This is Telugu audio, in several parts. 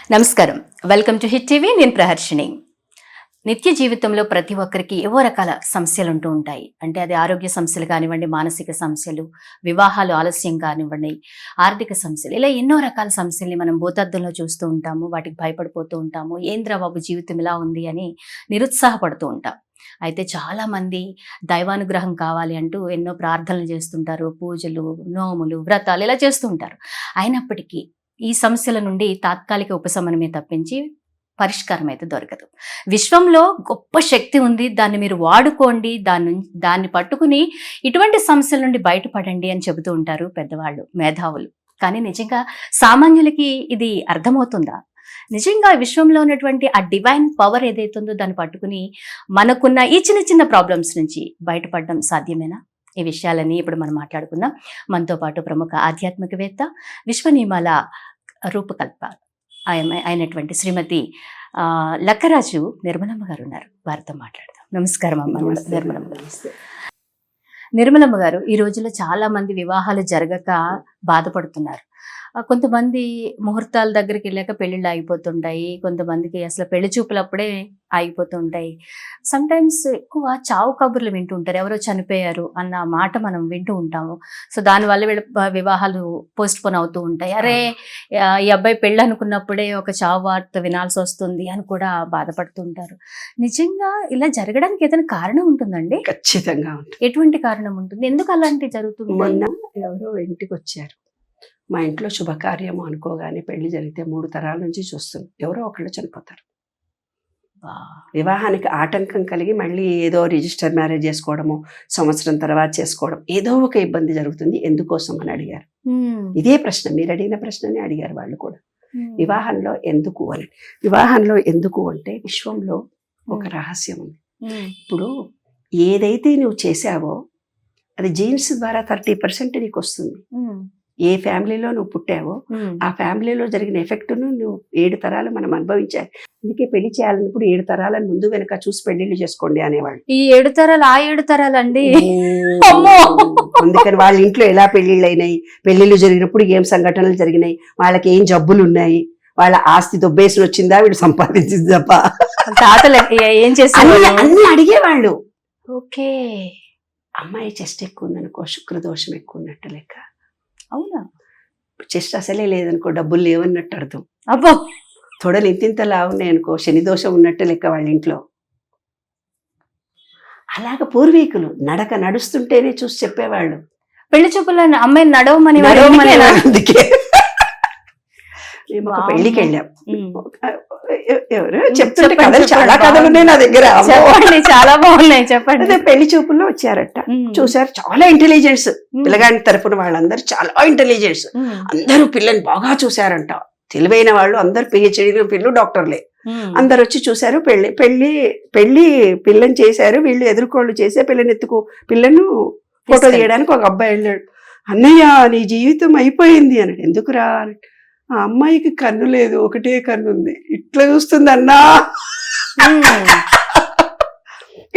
నమస్కారం. Welcome to hit TV. నేను ప్రహర్షిని. నిత్య జీవితంలో ప్రతి ఒక్కరికి ఏవో రకాల సమస్యలు ఉంటూ ఉంటాయి. అంటే అది ఆరోగ్య సమస్యలు కానివ్వండి, మానసిక సమస్యలు, వివాహాలు ఆలస్యం కానివ్వండి, ఆర్థిక సమస్యలు, ఇలా ఎన్నో రకాల సమస్యల్ని మనం భూతద్దంలో చూస్తూ ఉంటాము. వాటికి భయపడిపోతూ ఉంటాము. ఏంద్రా బాబు జీవితం ఇలా ఉంది అని నిరుత్సాహపడుతూ ఉంటాం. అయితే చాలామంది దైవానుగ్రహం కావాలి అంటూ ఎన్నో ప్రార్థనలు చేస్తుంటారు. పూజలు, నోములు, వ్రతాలు ఇలా చేస్తూ ఉంటారు. అయినప్పటికీ ఈ సమస్యల నుండి తాత్కాలిక ఉపశమనమే తప్పించి పరిష్కారం అయితే దొరకదు. విశ్వంలో గొప్ప శక్తి ఉంది, దాన్ని మీరు వాడుకోండి, దాన్ని పట్టుకుని ఇటువంటి సమస్యల నుండి బయటపడండి అని చెబుతూ ఉంటారు పెద్దవాళ్ళు, మేధావులు. కానీ నిజంగా సామాన్యులకి ఇది అర్థమవుతుందా? నిజంగా విశ్వంలో ఉన్నటువంటి ఆ డివైన్ పవర్ ఏదైతుందో దాన్ని పట్టుకుని మనకున్న ఈ చిన్న చిన్న ప్రాబ్లమ్స్ నుంచి బయటపడడం సాధ్యమేనా? ఈ విషయాలన్నీ ఇప్పుడు మనం మాట్లాడుకుందాం. మనతో పాటు ప్రముఖ ఆధ్యాత్మికవేత్త, విశ్వ నియమాల రూపకల్ప అయినటువంటి శ్రీమతి లక్కరాజు నిర్మలమ్మ గారు ఉన్నారు. వారితో మాట్లాడదాం. నమస్కారం అమ్మ నిర్మలమ్మ గారు. నిర్మలమ్మ గారు, ఈ రోజుల్లో చాలా మంది వివాహాలు జరగక బాధపడుతున్నారు. కొంతమంది ముహూర్తాల దగ్గరికి వెళ్ళాక పెళ్ళిళ్ళు ఆగిపోతుంటాయి. కొంతమందికి అసలు పెళ్లి చూపులప్పుడే ఆగిపోతుంటాయి. సమ్టైమ్స్ ఎక్కువ చావు కబుర్లు వింటూ ఉంటారు. ఎవరో చనిపోయారు అన్న మాట మనం వింటూ ఉంటాము. సో దానివల్ల వీళ్ళ వివాహాలు పోస్ట్ పోన్ అవుతూ ఉంటాయి. అరే, ఈ అబ్బాయి పెళ్ళి అనుకున్నప్పుడే ఒక చావు వార్త వినాల్సి వస్తుంది అని కూడా బాధపడుతుంటారు. నిజంగా ఇలా జరగడానికి ఏదైనా కారణం ఉంటుందండి? ఖచ్చితంగా ఉంటుంది. ఎటువంటి కారణం ఉంటుంది? ఎందుకు అలాంటివి జరుగుతుంది? మొన్న ఎవరో ఇంటికి వచ్చారు. మా ఇంట్లో శుభకార్యము అనుకోగానే పెళ్లి జరిగితే 3 తరాల నుంచి చూస్తుంది. ఎవరో ఒకళ్ళు చనిపోతారు. వివాహానికి ఆటంకం కలిగి మళ్ళీ ఏదో రిజిస్టర్ మ్యారేజ్ చేసుకోవడము, సంవత్సరం తర్వాత చేసుకోవడం, ఏదో ఒక ఇబ్బంది జరుగుతుంది. ఎందుకోసం అని అడిగారు. ఇదే ప్రశ్న, మీరు అడిగిన ప్రశ్ననే అడిగారు వాళ్ళు కూడా. వివాహంలో ఎందుకు అని. వివాహంలో ఎందుకు అంటే విశ్వంలో ఒక రహస్యం ఉంది. ఇప్పుడు ఏదైతే నువ్వు చేసావో అది జీన్స్ ద్వారా 30% నీకు వస్తుంది. ఏ ఫ్యామిలీలో నువ్వు పుట్టావో ఆ ఫ్యామిలీలో జరిగిన ఎఫెక్ట్ను నువ్వు 7 తరాలు మనం అనుభవించాలి. అందుకే పెళ్లి చేయాలన్నప్పుడు 7 తరాలను ముందు వెనక చూసి పెళ్లిళ్ళు చేసుకోండి అనేవాళ్ళు. ఈ 7 తరాలు ఆ 7 తరాలండి. అందుకని వాళ్ళ ఇంట్లో ఎలా పెళ్లిళ్ళు అయినాయి, పెళ్లిళ్ళు జరిగినప్పుడు ఏం సంఘటనలు జరిగినాయి, వాళ్ళకి ఏం జబ్బులు ఉన్నాయి, వాళ్ళ ఆస్తి దొబ్బేసి వచ్చిందా, వీడు సంపాదించింది తప్ప, తాతలు ఏం చేస్తారు అన్ని అడిగేవాళ్ళు. ఓకే, అమ్మాయి చెస్ట్ ఎక్కువ ఉందనుకో శుక్రదోషం ఎక్కువ ఉన్నట్టు లెక్క. అవునా? చెస్ట్ అసలే లేదనుకో డబ్బులు లేవన్నట్టు అర్థం. అబ్బో, తొడలు ఇంతింతలా ఉన్నాయి అనుకో శని దోషం ఉన్నట్టు లెక్క వాళ్ళ ఇంట్లో. అలాగ పూర్వీకులు నడక నడుస్తుంటేనే చూసి చెప్పేవాళ్ళు. పెళ్లి చూపుల్లో అమ్మాయి నడవమని. అందుకే మేము ఒక పెళ్లికి వెళ్ళాం. ఎవరు చెప్తుంటే కథలు, చాలా కథలు ఉన్నాయి నా దగ్గర. చాలా బాగున్నాయి, చెప్పండి. అదే పెళ్లి చూపుల్లో వచ్చారట, చూసారు. చాలా ఇంటెలిజెన్స్, పిల్లగాడి తరపున వాళ్ళందరూ చాలా ఇంటెలిజెన్స్. అందరూ పిల్లని బాగా చూసారంట. తెలివైన వాళ్ళు అందరు పిహెచ్డీ పిల్లలు, డాక్టర్లే. అందరు వచ్చి చూసారు. పెళ్లి పిల్లని చేశారు. వీళ్ళు ఎదుర్కోళ్ళు చేసే పిల్లను ఫోటో తీయడానికి ఒక అబ్బాయి వెళ్ళాడు. అన్నయ్య, నీ జీవితం అయిపోయింది అన్నాడు. ఎందుకురా? ఆ అమ్మాయికి కన్ను లేదు, ఒకటే కన్ను ఉంది, ఇట్లా చూస్తుంది అన్నా.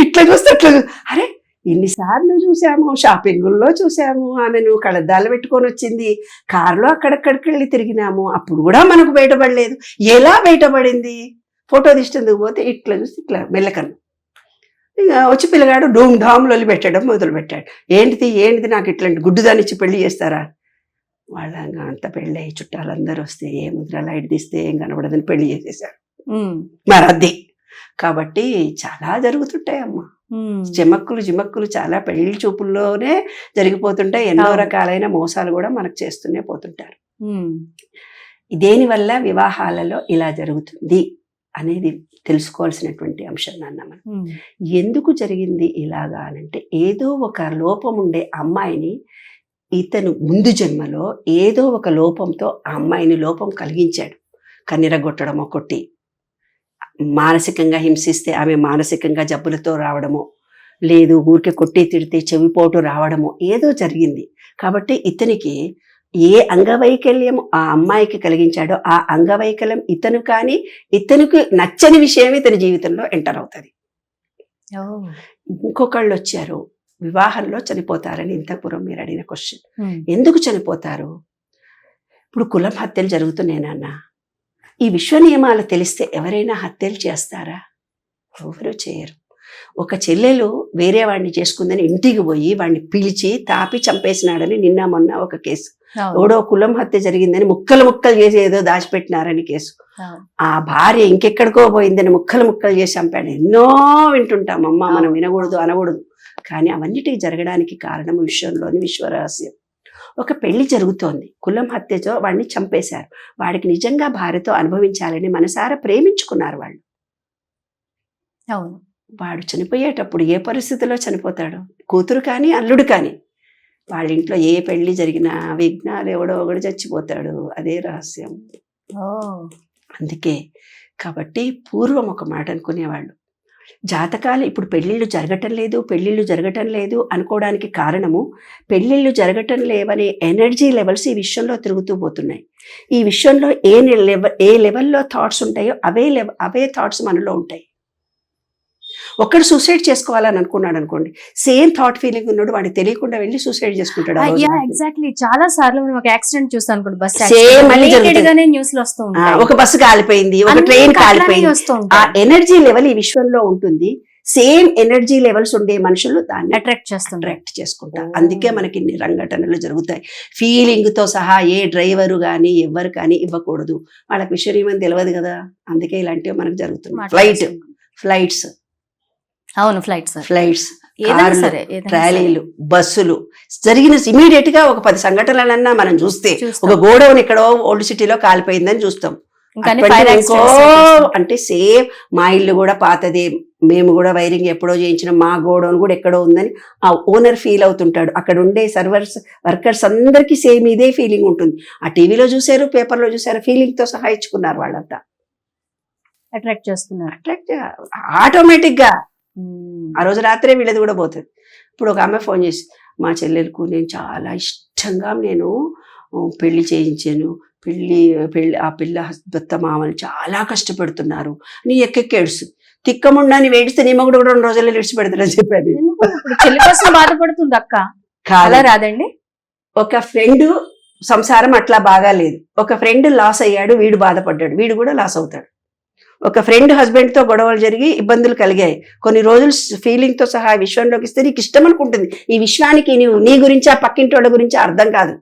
ఇట్లా చూస్తే అట్లా. అరే, ఎన్నిసార్లు చూసాము, షాపింగుల్లో చూసాము, ఆమెను కళ్ళద్దాలు పెట్టుకొని వచ్చింది, కారులో అక్కడక్కడికి వెళ్ళి తిరిగినాము, అప్పుడు కూడా మనకు బయటపడలేదు. ఎలా బయటపడింది? ఫోటో తీసేందుకు పోతే ఇట్లా చూస్తే ఇట్లా మెల్లకన్ను. ఇంకా వచ్చి పిల్లగాడు డూమ్ ఢామ్ లొల్లి పెట్టడం మొదలు పెట్టాడు. ఏంటిది నాకు ఇట్లాంటి గుడ్డుదానిచ్చి పెళ్లి చేస్తారా? వాళ్ళ అంత పెళ్ళి అయ్యి చుట్టాలందరూ వస్తే ఏ ముద్ర లైట్ తీస్తే ఏం కనబడదని పెళ్లి చేసేసారు. మరి అది కాబట్టి చాలా జరుగుతుంటాయమ్మా. జిమక్కులు చాలా పెళ్లి చూపుల్లోనే జరిగిపోతుంటాయి. ఎన్నో రకాలైన మోసాలు కూడా మనకు చేస్తూనే పోతుంటారు. దేనివల్ల వివాహాలలో ఇలా జరుగుతుంది అనేది తెలుసుకోవాల్సినటువంటి అంశం నాన్న. మనం ఎందుకు జరిగింది ఇలాగా అనంటే, ఏదో ఒక లోపం ఉండే అమ్మాయిని ఇతను ముందు జన్మలో ఏదో ఒక లోపంతో ఆ అమ్మాయిని లోపం కలిగించాడు. కన్నెరగొట్టడమో, కొట్టి మానసికంగా హింసిస్తే ఆమె మానసికంగా జబ్బులతో రావడమో, లేదు ఊరికే కొట్టి తిడితే చెవిపోటు రావడమో ఏదో జరిగింది. కాబట్టి ఇతనికి ఏ అంగవైకల్యం ఆ అమ్మాయికి కలిగించాడో ఆ అంగవైకల్యం ఇతను కానీ ఇతనికి నచ్చని విషయం ఇతని జీవితంలో ఎంటర్ అవుతుంది. ఇంకొకళ్ళు వచ్చారు, వివాహంలో చనిపోతారని ఇంతకుపూర్వం మీరు అడిగిన క్వశ్చన్. ఎందుకు చనిపోతారు? ఇప్పుడు కులం హత్యలు జరుగుతున్నాయి నాన్న. ఈ విశ్వ నియమాలు తెలిస్తే ఎవరైనా హత్యలు చేస్తారా? ఎవరు చేయరు. ఒక చెల్లెలు వేరే వాడిని చేసుకుందని ఇంటికి పోయి వాడిని పిలిచి తాపి చంపేసినాడని నిన్న మొన్న ఒక కేసు. ఎవడో కులం హత్య జరిగిందని ముక్కలు చేసి ఏదో దాచిపెట్టినారని కేసు. ఆ భార్య ఇంకెక్కడికో పోయిందని ముక్కలు చేసి చంపాడు. ఎన్నో వింటుంటామమ్మా, మనం వినకూడదు అనకూడదు. కానీ అవన్నిటికి జరగడానికి కారణం విషయంలోని విశ్వరహస్యం. ఒక పెళ్లి జరుగుతోంది, కులం హత్యతో వాడిని చంపేశారు. వాడికి నిజంగా భార్యతో అనుభవించాలని మనసారా ప్రేమించుకున్నారు వాళ్ళు. అవును. వాడు చనిపోయేటప్పుడు ఏ పరిస్థితిలో చనిపోతాడు? కూతురు కానీ అల్లుడు కానీ, వాళ్ళ ఇంట్లో ఏ పెళ్లి జరిగినా విఘ్నాలు ఎవడో ఒకడు చచ్చిపోతాడు. అదే రహస్యం. అందుకే కాబట్టి పూర్వం ఒక మాట అనుకునేవాళ్ళు, జాతకాలు ఇప్పుడు పెళ్ళిళ్ళు జరగటం లేదు అనుకోవడానికి కారణము పెళ్ళిళ్ళు జరగటం లేవనే ఎనర్జీ లెవెల్స్ ఈ విషయంలో తిరుగుతూ పోతున్నాయి. ఈ విషయంలో ఏ లెవెల్లో థాట్స్ ఉంటాయో అవే థాట్స్ మనలో ఉంటాయి. ఒక్కడు సూసైడ్ చేసుకోవాలని అనుకున్నాడు అనుకోండి, సేమ్ థాట్ ఫీలింగ్ ఉన్నాడు, వాడికి తెలియకుండా వెళ్ళి సూసైడ్ చేసుకుంటాడు. ఎగ్జాక్ట్లీ. చాలా సార్లు మనం ఒక యాక్సిడెంట్ చూస్తాం అనుకోండి, బస్ న్యూస్ లో వస్తూ ఉంటాయి. ఒక బస్సు కాలిపోయింది, ఒక ట్రైన్ కాలిపోయింది. ఆ ఎనర్జీ లెవెల్ ఈ విశ్వంలో ఉంటుంది. సేమ్ ఎనర్జీ లెవెల్స్ ఉండే మనుషులు దాన్ని అట్రాక్ట్ చేసుకుంటారు. అందుకే మనకి ఇన్ని రంఘటనలు జరుగుతాయి. ఫీలింగ్ తో సహా ఏ డ్రైవరు కానీ ఎవ్వరు కానీ ఇవ్వకూడదు. వాళ్ళకి విషయం ఏమని తెలియదు కదా, అందుకే ఇలాంటివి మనకు జరుగుతుంది. ఫ్లైట్స్ అవును, ఫ్లైట్స్, ట్రాలీలు, బస్సులు జరిగిన ఇమీడియట్ గా ఒక 10 సంఘటనలన్నా మనం చూస్తే, ఒక గోడౌన్ ఎక్కడో ఓల్డ్ సిటీలో కాలిపోయిందని చూస్తాం. అంటే సేమ్ మా ఇల్లు కూడా పాతదే, మేము కూడా వైరింగ్ ఎప్పుడో చేయించిన, మా గోడౌన్ కూడా ఎక్కడో ఉందని ఆ ఓనర్ ఫీల్ అవుతుంటాడు. అక్కడ ఉండే వర్కర్స్ అందరికీ సేమ్ ఇదే ఫీలింగ్ ఉంటుంది. ఆ టీవీలో చూసారు, పేపర్లో చూసారు, ఫీలింగ్ తో సహా ఇచ్చుకున్నారు. వాళ్ళంతా అట్రాక్ట్ ఆటోమేటిక్ గా. ఆ రోజు రాత్రే వీళ్ళది కూడా పోతుంది. ఇప్పుడు ఒక ఆమె ఫోన్ చేసి, మా చెల్లెలకు నేను చాలా ఇష్టంగా పెళ్లి చేయించాను, ఆ పిల్ల భర్త మామలు చాలా కష్టపెడుతున్నారు, నీ ఎక్కెక్కేడుస్తుంది, తిక్కముండాన్ని వేడిస్తే నీ మగుడు కూడా 2 రోజుల్లో విడిచిపెడతారని చెప్పాను. చెల్లి కోసం బాధపడుతుంది అక్క, కాదా రాదండి. ఒక ఫ్రెండ్ సంసారం అట్లా బాగా లేదు, ఒక ఫ్రెండ్ లాస్ అయ్యాడు, వీడు బాధపడ్డాడు, వీడు కూడా లాస్ అవుతాడు. ఒక ఫ్రెండ్ హస్బెండ్ తో గొడవలు జరిగి ఇబ్బందులు కలిగాయి, కొన్ని రోజులు ఫీలింగ్ తో సహా విశ్వంలోకి ఇస్తే నీకు ఇష్టం అనుకుంటుంది. ఈ విశ్వానికి నీ గురించి ఆ పక్కింటి వాళ్ళ గురించి అర్థం కాదు.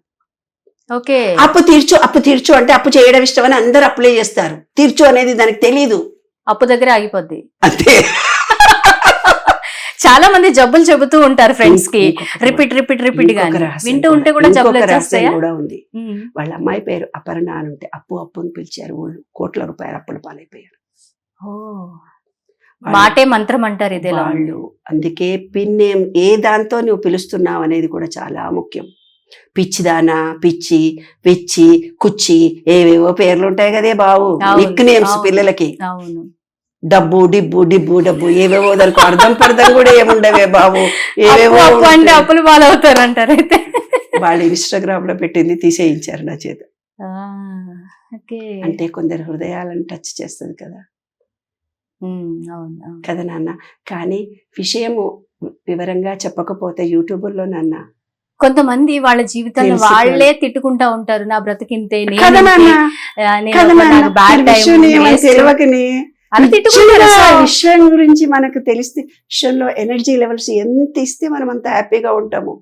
ఓకే, అప్పు తీర్చు అంటే అప్పు చేయడం ఇష్టం అని అందరూ అప్లై చేస్తారు. తీర్చు అనేది దానికి తెలీదు, అప్పు దగ్గర ఆగిపోద్ది అంతే. చాలా మంది జబ్బులు చెబుతూ ఉంటారు ఫ్రెండ్స్ కి, రిపీట్ గా వింటూ ఉంటే కూడా జబ్బులు కూడా ఉంది. వాళ్ళ అమ్మాయి పేరు అపర్ణ అని ఉంటే అప్పుని పిలిచారు, వాళ్ళు కోట్ల రూపాయల అప్పుల పాలైపోయారు. మాటే మంత్రం అంటారు ఇదే వాళ్ళు. అందుకే పిన్నేం ఏ దాంతో నువ్వు పిలుస్తున్నావు అనేది కూడా చాలా ముఖ్యం. పిచ్చిదానా, పిచ్చి, కుచ్చి, ఏవేవో పేర్లు ఉంటాయి కదే బాబు, నిక్ నేమ్స్ పిల్లలకి. అవును, డబ్బు డిబ్బు ఏవేవో దానికి అర్థం కూడా ఏముండవే బాబు, ఏవేవో అంటే అప్పులు పాలవుతారు అంటారు. అయితే వాళ్ళు ఇన్స్టాగ్రామ్ లో పెట్టింది తీసేయించారు నా చేత. అంటే కొందరు హృదయాలను టచ్ చేస్తుంది కదా కదా నాన్న. కానీ విషయము వివరంగా చెప్పకపోతే యూట్యూబర్లో నాన్న కొంతమంది వాళ్ళ జీవితాన్ని వాళ్ళే తిట్టుకుంటా ఉంటారు, నా బ్రతికింతే, విషయం గురించి మనకు తెలిస్తే, విషయంలో ఎనర్జీ లెవెల్స్ ఎంత ఇస్తే మనం అంత హ్యాపీగా ఉంటాము.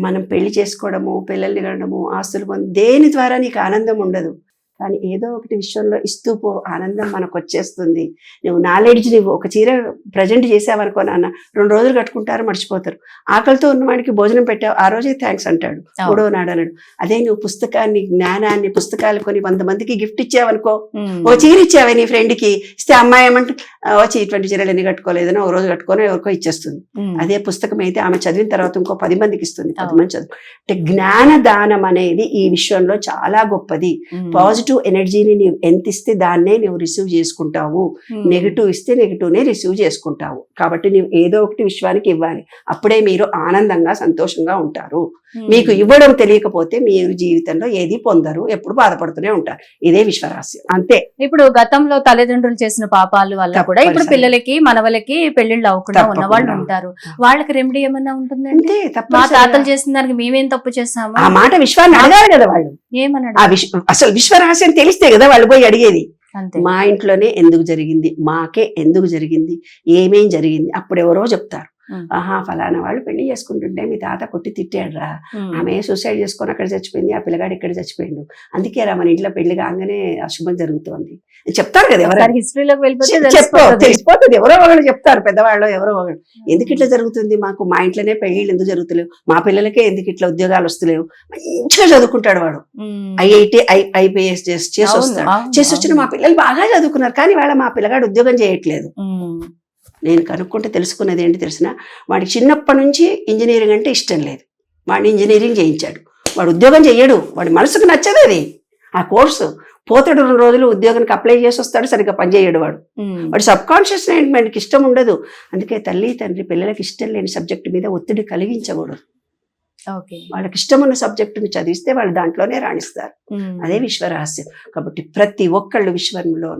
మనం పెళ్లి చేసుకోవడము, పిల్లల్ని కనడము, ఆస్తులు పొంది దేని ద్వారా నీకు ఆనందం ఉండదు. కానీ ఏదో ఒకటి విషయంలో ఇస్తూ పో, ఆనందం మనకు వచ్చేస్తుంది. నువ్వు నాలెడ్జ్ నువ్వు ఒక చీర ప్రజెంట్ చేసావనుకో నాన్న, 2 రోజులు కట్టుకుంటారు, మర్చిపోతారు. ఆకలితో ఉన్నవాడికి భోజనం పెట్టావు, ఆ రోజే థ్యాంక్స్ అంటాడు, 3వ నాడు అన్నాడు. అదే నువ్వు పుస్తకాన్ని, జ్ఞానాన్ని, పుస్తకాలు కొని 100 మందికి గిఫ్ట్ ఇచ్చావనుకో, ఓ చీర ఇచ్చావే నీ ఫ్రెండ్కి ఇస్తే, అమ్మాయి ఏమంటే వచ్చి ఇటువంటి చీరలు ఎన్ని కట్టుకోలేదని ఒక రోజు కట్టుకొని ఎవరికో ఇచ్చేస్తుంది. అదే పుస్తకం అయితే ఆమె చదివిన తర్వాత ఇంకో 10 మందికి ఇస్తుంది, 10 మంది చదువు. అంటే జ్ఞాన దానం అనేది ఈ విషయంలో చాలా గొప్పది. పాజిటివ్ ఎనర్జీని నీవు ఎంత ఇస్తే దాన్నే నువ్వు రిసీవ్ చేసుకుంటావు, నెగిటివ్ ఇస్తే నెగిటివ్నే రిసీవ్ చేసుకుంటావు. కాబట్టి నువ్వు ఏదో ఒకటి విశ్వానికి ఇవ్వాలి, అప్పుడే మీరు ఆనందంగా సంతోషంగా ఉంటారు. మీకు ఇవ్వడం తెలియకపోతే మీరు జీవితంలో ఏది పొందరు, ఎప్పుడు బాధపడుతూనే ఉంటారు. ఇదే విశ్వరహస్యం, అంతే. ఇప్పుడు గతంలో తల్లిదండ్రులు చేసిన పాపాల వల్ల కూడా ఇప్పుడు పిల్లలకి, మనవలకి పెళ్లిళ్ళు అవ్వకుండా ఉన్న వాళ్ళు ఉంటారు. వాళ్ళకి రెమెడీ ఏమన్నా ఉంటుందంటే, మా తాతలు చేసిన దానికి మేమేం తప్పు చేసాము, ఆ మాట విశ్వాన్ని అడగాలి కదా వాళ్ళు. ఏమన్నాడు? అసలు విశ్వరహస్యం తెలిస్తే కదా వాళ్ళు పోయి అడిగేది. అంతే. మా ఇంట్లోనే ఎందుకు జరిగింది, మాకే ఎందుకు జరిగింది, ఏమేం జరిగింది, అప్పుడు ఎవరో చెప్తారు. ఆహా ఫలానా వాళ్ళు పెళ్లి చేసుకుంటుంటే మీ తాత కొట్టి తిట్టాడురా, ఆమె సూసైడ్ చేసుకొని అక్కడ చచ్చిపోయింది, ఆ పిల్లగాడు ఇక్కడ చచ్చిపోయిండు, అందుకే రా మన ఇంట్లో పెళ్లి కాగానే అశుభం జరుగుతోంది చెప్తారు కదా. ఎవరు హిస్టరీలోకి వెళ్ళిపోతే తెలిసిపోతుంది, ఎవరో ఒకళ్ళు చెప్తారు, పెద్దవాళ్ళు ఎవరో ఒకళ్ళు. ఎందుకు ఇట్లా జరుగుతుంది, మాకు మా ఇంట్లోనే పెళ్లిళ్ళు ఎందుకు జరుగుతలేవు, మా పిల్లలకే ఎందుకు ఇట్లా ఉద్యోగాలు వస్తలేవు. మంచిగా చదువుకుంటాడు వాడు, ఐఐటి ఐపీఎస్ చేసి వస్తాడు. చేసి వచ్చిన మా పిల్లలు బాగా చదువుకున్నారు, కానీ వాళ్ళ మా పిల్లగాడు ఉద్యోగం చేయట్లేదు. నేను కనుక్కుంటే తెలుసుకున్నది ఏంటి తెలిసిన, వాడికి చిన్నప్పటి నుంచి ఇంజనీరింగ్ అంటే ఇష్టం లేదు, వాడిని ఇంజనీరింగ్ చేయించాడు. వాడు ఉద్యోగం చెయ్యడు, వాడి మనసుకు నచ్చదు అది ఆ కోర్సు. పోతాడు 2 రోజులు ఉద్యోగానికి అప్లై చేసి వస్తాడు, సరిగ్గా పనిచేయడు వాడు. వాడు సబ్ కాన్షియస్ మైండ్కి ఇష్టం ఉండదు. అందుకే తల్లి తండ్రి పిల్లలకి ఇష్టం లేని సబ్జెక్టు మీద ఒత్తిడి కలిగించకూడదు. వాళ్ళకి ఇష్టం ఉన్న సబ్జెక్టుని చదివిస్తే వాళ్ళు దాంట్లోనే రాణిస్తారు. అదే విశ్వరహస్యం. కాబట్టి ప్రతి ఒక్కళ్ళు విశ్వంలో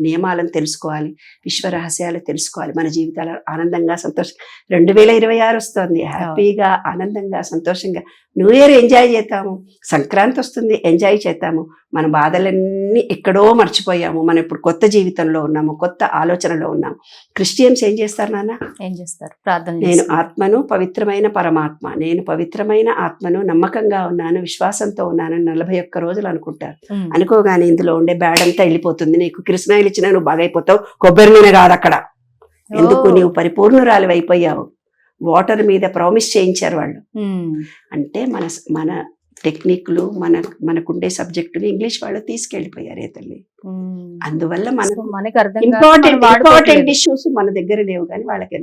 నియమాలను తెలుసుకోవాలి, విశ్వరహస్యాలు తెలుసుకోవాలి. మన జీవితాలు ఆనందంగా సంతోషంగా 2026 వస్తుంది, హ్యాపీగా ఆనందంగా సంతోషంగా న్యూ ఇయర్ ఎంజాయ్ చేద్దాము. సంక్రాంతి వస్తుంది, ఎంజాయ్ చేద్దాము. మన బాధలన్నీ ఎక్కడో మర్చిపోయాము, మనం ఇప్పుడు కొత్త జీవితంలో ఉన్నాము, కొత్త ఆలోచనలో ఉన్నాము. క్రిస్టియన్స్ ఏం చేస్తారు నాన్న? ఏం చేస్తారు? ప్రార్థన. నేను ఆత్మను, పవిత్రమైన పరమాత్మ, నేను పవిత్రమైన ఆత్మను, నమ్మకంగా ఉన్నాను, విశ్వాసంతో ఉన్నాను 41 రోజులు అనుకుంటారు. అనుకోగానే ఇందులో ఉండే బ్యాడ్ అంతా వెళ్ళిపోతుంది. నీకు కృష్ణాయిలు ఇచ్చినా నువ్వు బాగైపోతావు, కొబ్బరి నూనె కాదు అక్కడ. ఎందుకు? నీవు పరిపూర్ణురాలు అయిపోయావు. వాటర్ మీద ప్రామిస్ చేయించారు వాళ్ళు. అంటే మన టెక్నిక్లు మనకుండే సబ్జెక్టులు ఇంగ్లీష్ వాళ్ళు తీసుకెళ్లిపోయారు తల్లి. అందువల్ల మనకు ఇంపార్టెంట్ ఇష్యూస్ మన దగ్గర లేవు, కానీ వాళ్ళకి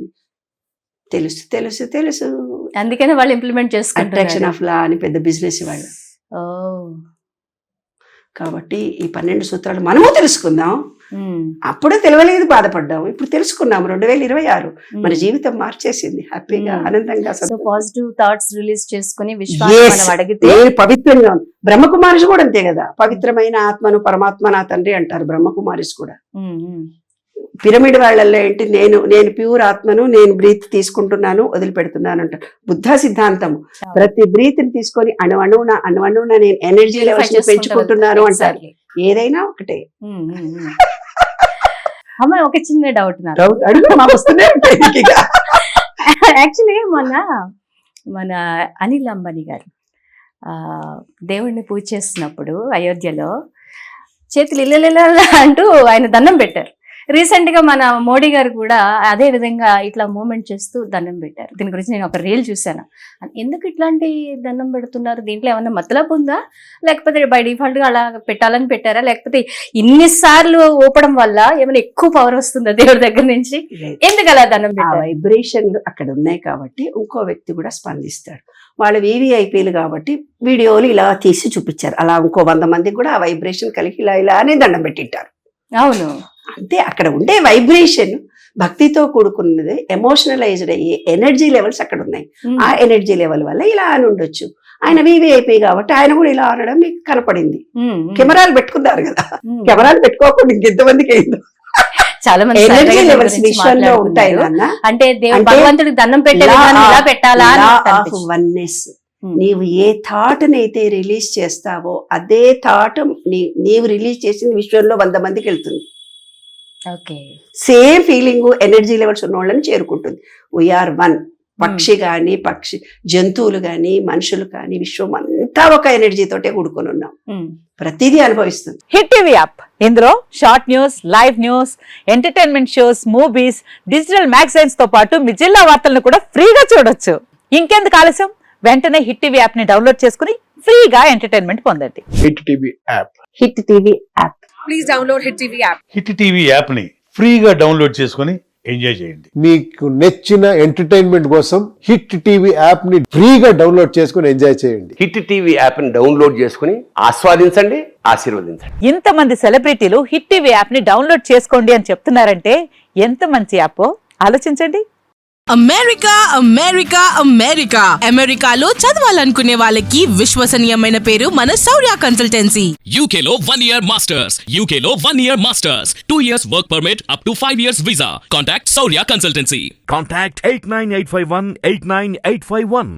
తెలుసు తెలుసు తెలుసు అందుకనే వాళ్ళు ఇంప్లిమెంట్ చేసుకుంటారు. అట్రాక్షన్ ఆఫ్ లా అని పెద్ద బిజినెస్ వాళ్ళు. కాబట్టి ఈ 12 సూత్రాలు మనము తెలుసుకుందాం. అప్పుడే తెలియలేదు, బాధపడ్డాము, ఇప్పుడు తెలుసుకున్నాము. 2026 మన జీవితం మార్చేసింది, హ్యాపీగా ఆనందంగా. పాజిటివ్ థాట్స్ రిలీజ్ చేసుకుని విశ్వాసం అడిగితే పవిత్రంగా. బ్రహ్మకుమారిస్ కూడా అంతే కదా, పవిత్రమైన ఆత్మను పరమాత్మ నా తండ్రి అంటారు బ్రహ్మకుమారిస్ కూడా. పిరమిడ్ వాళ్ళల్లో ఏంటి, నేను ప్యూర్ ఆత్మను, నేను బ్రీత్ తీసుకుంటున్నాను వదిలిపెడుతున్నాను అంటారు. బుద్ధ సిద్ధాంతం ప్రతి బ్రీత్ ని తీసుకొని అణువణువున నేను ఎనర్జీ లెవెల్స్ పెంచుకుంటున్నాను అంటారు. ఏదైనా ఒకటే. అమ్మ ఒక చిన్న డౌట్ యాక్చువల్లీ మన అనిల్ అంబానీ గారు దేవుడిని పూజ చేస్తున్నప్పుడు అయోధ్యలో చేతులు ఇళ్ళ అంటూ ఆయన దండం పెట్టారు. రీసెంట్ గా మన మోడీ గారు కూడా అదే విధంగా ఇట్లా మూవ్మెంట్ చేస్తూ దండం పెట్టారు. దీని గురించి నేను ఒక రీల్ చూశాను. ఎందుకు ఇట్లాంటి దండం పెడుతున్నారు? దీంట్లో ఏమన్నా మతలబు ఉందా, లేకపోతే బై డిఫాల్ట్ గా అలా పెట్టాలని పెట్టారా, లేకపోతే ఇన్నిసార్లు ఊపడం వల్ల ఏమైనా ఎక్కువ పవర్ వస్తుందా దేవుడి దగ్గర నుంచి? ఎందుకు అలా దండం పెట్టారు? వైబ్రేషన్లు అక్కడ ఉన్నాయి కాబట్టి ఇంకో వ్యక్తి కూడా స్పందిస్తాడు. వాళ్ళు VVIPలు కాబట్టి వీడియోలు ఇలా తీసి చూపించారు. అలా ఇంకో 100 మందికి కూడా ఆ వైబ్రేషన్ కలిగి ఇలా అని దండం పెట్టింటారు. అవును, అంటే అక్కడ ఉండే వైబ్రేషన్ భక్తితో కూడుకున్నది, ఎమోషనలైజ్డ్ అయ్యే ఎనర్జీ లెవెల్స్ అక్కడ ఉన్నాయి. ఆ ఎనర్జీ లెవెల్ వల్ల ఇలా అని ఉండొచ్చు. ఆయన VVIP కాబట్టి ఆయన కూడా ఇలా అనడం మీకు కనపడింది. కెమెరాలు పెట్టుకున్నారు కదా, కెమెరాలు పెట్టుకోకుండా ఇంకెంతమందికి అయిందో. చాలా మంది ఎనర్జీ లెవెల్స్ విశ్వంలో ఉంటాయి. అంటే భగవంతుడికి దండం పెట్టాలా వన్నెస్. నీవు ఏ థాట్ నైతే రిలీజ్ చేస్తావో అదే థాట్ నీవు రిలీజ్ చేసింది విశ్వంలో 100 మందికి వెళ్తుంది. సేమ్ ఫీలింగ్ ఎనర్జీ లెవెల్స్ ఉన్న వాళ్ళని చేరుకుంటుంది. We are one. పక్షి గాని జంతువులు గాని మనుషులు కానీ విశ్వం అంతా ఒక ఎనర్జీ తోటే కూడుకొని ఉన్నాం. ప్రతిదీ అనుభవిస్తుంది. హిట్ టీవీ యాప్, ఇందులో short news, live news, entertainment shows, movies, digital magazines తో పాటు మీ జిల్లా వార్తలను కూడా ఫ్రీగా చూడొచ్చు. ఇంకెందుకు ఆలస్యం, వెంటనే హిట్ టీవీ యాప్ ని డౌన్లోడ్ చేసుకుని ఫ్రీగా ఎంటర్టైన్మెంట్ పొందండి. Hit TV app. Hit TV app. Please download hit TV app. Hit TV app ని ఫ్రీగా డౌన్లోడ్ చేసుకుని ఎంజాయ్ చేయండి. మీకు నచ్చిన ఎంటర్టైన్మెంట్ కోసం హిట్ టీవీ యాప్ ని ఫ్రీగా డౌన్లోడ్ చేసుకుని ఎంజాయ్ చేయండి. హిట్ టీవీ యాప్ ని డౌన్లోడ్ చేసుకుని ఆస్వాదించండి, ఆశీర్వదించండి. ఇంతమంది సెలబ్రిటీలు హిట్ టీవీ యాప్ ని డౌన్లోడ్ చేసుకోండి అని చెప్తున్నారంటే ఎంత మంచి యాప్ ఆలోచించండి. అమెరికా అమెరికా అమెరికా అమెరికాలో చదవాలనుకునే వాళ్ళకి విశ్వసనీయమైన పేరు మన శౌర్య కన్సల్టెన్సీ. UK లో 1 year masters, UK లో 1 year masters, 2 years work permit up to 5 years visa. Contact Saurya Consultancy. Contact 89851 89851.